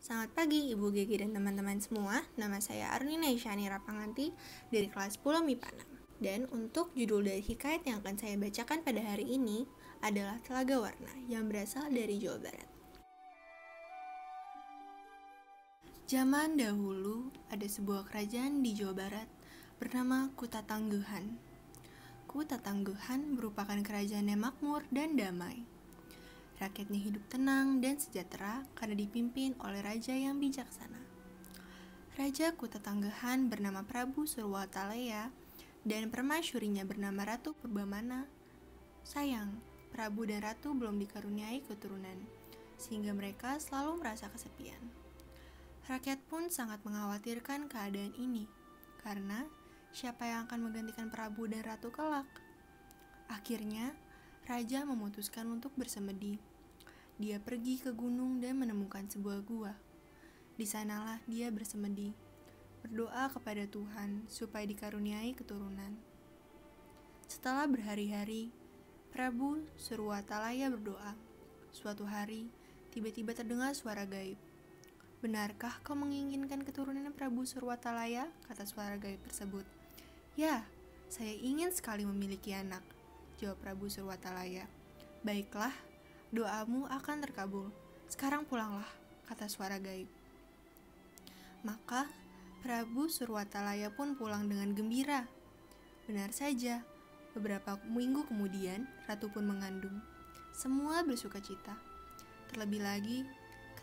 Selamat pagi Ibu Gigi dan teman-teman semua. Nama saya Arnina Isyani Rapanganti dari kelas 10 MIPA 6. Dan untuk judul dari hikayat yang akan saya bacakan pada hari ini adalah Telaga Warna yang berasal dari Jawa Barat. Zaman dahulu ada sebuah kerajaan di Jawa Barat bernama Kuta Tangguhan. Kuta Tangguhan merupakan kerajaan yang makmur dan damai. Rakyatnya hidup tenang dan sejahtera karena dipimpin oleh raja yang bijaksana. Raja Kuta Tangguhan bernama Prabu Surwatalaya dan permaisurinya bernama Ratu Purbamana. Sayang, Prabu dan Ratu belum dikaruniai keturunan, sehingga mereka selalu merasa kesepian. Rakyat pun sangat mengkhawatirkan keadaan ini, karena siapa yang akan menggantikan Prabu dan Ratu kelak? Akhirnya, Raja memutuskan untuk bersemedi. Dia pergi ke gunung dan menemukan sebuah gua. Di sanalah dia bersemedi, berdoa kepada Tuhan supaya dikaruniai keturunan. Setelah berhari-hari, Prabu Surwatalaya berdoa. Suatu hari, tiba-tiba terdengar suara gaib. "Benarkah kau menginginkan keturunan Prabu Surwatalaya?" kata suara gaib tersebut. "Ya, saya ingin sekali memiliki anak," jawab Prabu Surwatalaya. "Baiklah, doamu akan terkabul. Sekarang pulanglah," kata suara gaib. Maka Prabu Surwatalaya pun pulang dengan gembira. Benar saja, beberapa minggu kemudian Ratu pun mengandung. Semua bersukacita. Terlebih lagi,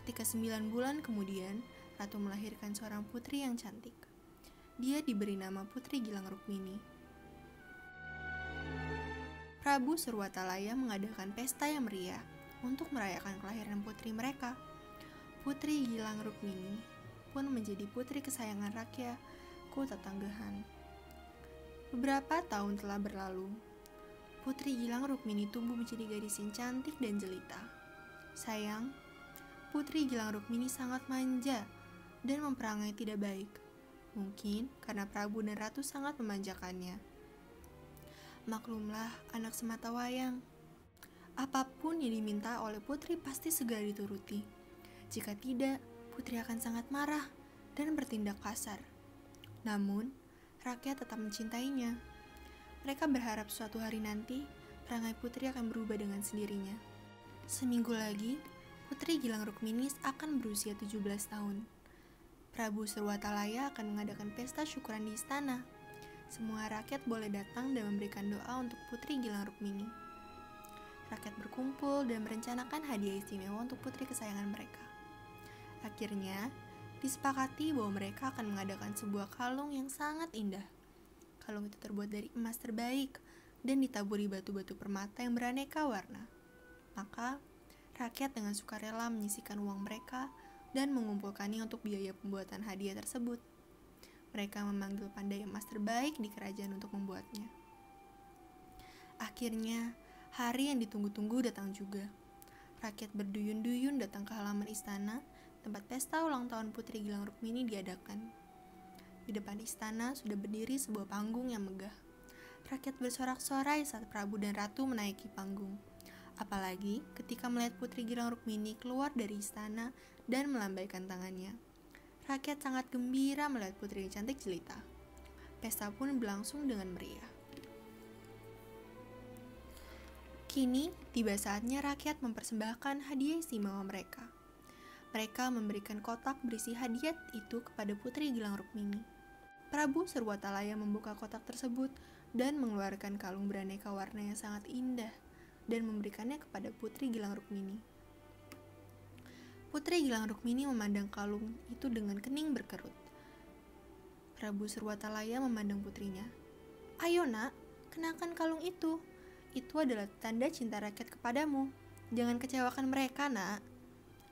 ketika 9 bulan kemudian Ratu melahirkan seorang putri yang cantik. Dia diberi nama Putri Gilang Rukmini. Prabu Surwatalaya mengadakan pesta yang meriah untuk merayakan kelahiran putri mereka. Putri Gilang Rukmini pun menjadi putri kesayangan rakyat Kuta Tangguhan. Beberapa tahun telah berlalu. Putri Gilang Rukmini tumbuh menjadi gadis yang cantik dan jelita. Sayang, Putri Gilang Rukmini sangat manja dan memperangai tidak baik. Mungkin karena Prabu dan Ratu sangat memanjakannya. Maklumlah, anak semata wayang. Apapun yang diminta oleh putri pasti segera dituruti. Jika tidak, putri akan sangat marah dan bertindak kasar. Namun, rakyat tetap mencintainya. Mereka berharap suatu hari nanti, perangai putri akan berubah dengan sendirinya. Seminggu lagi, Putri Gilang Rukmini akan berusia 17 tahun. Prabu Surwatalaya akan mengadakan pesta syukuran di istana. Semua rakyat boleh datang dan memberikan doa untuk Putri Gilang Rukmini. Rakyat berkumpul dan merencanakan hadiah istimewa untuk putri kesayangan mereka. Akhirnya, disepakati bahwa mereka akan mengadakan sebuah kalung yang sangat indah. Kalung itu terbuat dari emas terbaik dan ditaburi batu-batu permata yang beraneka warna. Maka, rakyat dengan sukarela menyisihkan uang mereka dan mengumpulkannya untuk biaya pembuatan hadiah tersebut. Mereka memanggil pandai emas terbaik di kerajaan untuk membuatnya. Akhirnya, hari yang ditunggu-tunggu datang juga. Rakyat berduyun-duyun datang ke halaman istana, tempat pesta ulang tahun Putri Gilang Rukmini diadakan. Di depan istana sudah berdiri sebuah panggung yang megah. Rakyat bersorak-sorai saat Prabu dan Ratu menaiki panggung. Apalagi ketika melihat Putri Gilang Rukmini keluar dari istana dan melambaikan tangannya. Rakyat sangat gembira melihat putri yang cantik jelita. Pesta pun berlangsung dengan meriah. Kini, tiba saatnya rakyat mempersembahkan hadiah istimewa mereka. Mereka memberikan kotak berisi hadiah itu kepada Putri Gilang Rukmini. Prabu Surwatalaya membuka kotak tersebut dan mengeluarkan kalung beraneka warna yang sangat indah dan memberikannya kepada Putri Gilang Rukmini. Putri Gilang Rukmini memandang kalung itu dengan kening berkerut. Prabu Surwatalaya memandang putrinya. "Ayo nak, kenakan kalung itu. Itu adalah tanda cinta rakyat kepadamu. Jangan kecewakan mereka, nak."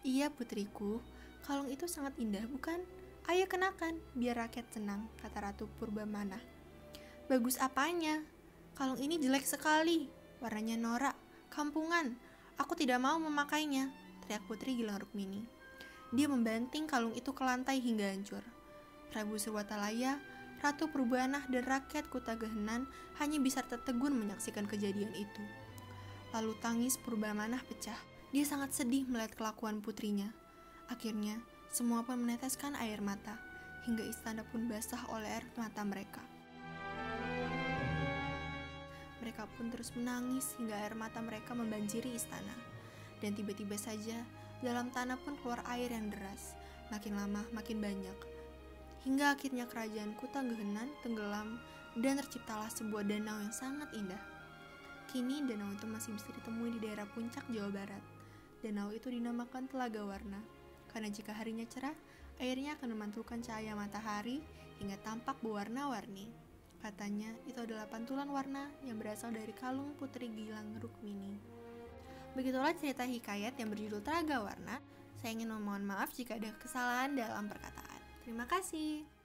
"Iya putriku, kalung itu sangat indah bukan? Ayo kenakan, biar rakyat senang," kata Ratu Purbamana. "Bagus apanya? Kalung ini jelek sekali, warnanya norak, kampungan. Aku tidak mau memakainya," teriak Putri Gilang Rukmini. Dia membanting kalung itu ke lantai hingga hancur. Prabu Surwatalaya, Ratu Purbamana dan rakyat Kuta Tangguhan hanya bisa tertegun menyaksikan kejadian itu. Lalu tangis Purbamana pecah. Dia sangat sedih melihat kelakuan putrinya. Akhirnya, Semua pun meneteskan air mata, hingga istana pun basah oleh air mata mereka. Mereka pun terus menangis hingga air mata mereka membanjiri istana. Dan tiba-tiba saja, dalam tanah pun keluar air yang deras, makin lama makin banyak. Hingga akhirnya kerajaan Kutanggehenan tenggelam dan terciptalah sebuah danau yang sangat indah. Kini danau itu masih bisa ditemui di daerah puncak Jawa Barat. Danau itu dinamakan Telaga Warna, karena jika harinya cerah, airnya akan memantulkan cahaya matahari hingga tampak berwarna-warni. Katanya itu adalah pantulan warna yang berasal dari kalung Putri Gilang Rukmini. Begitulah cerita hikayat yang berjudul Telaga Warna. Saya ingin memohon maaf jika ada kesalahan dalam perkataan. Terima kasih.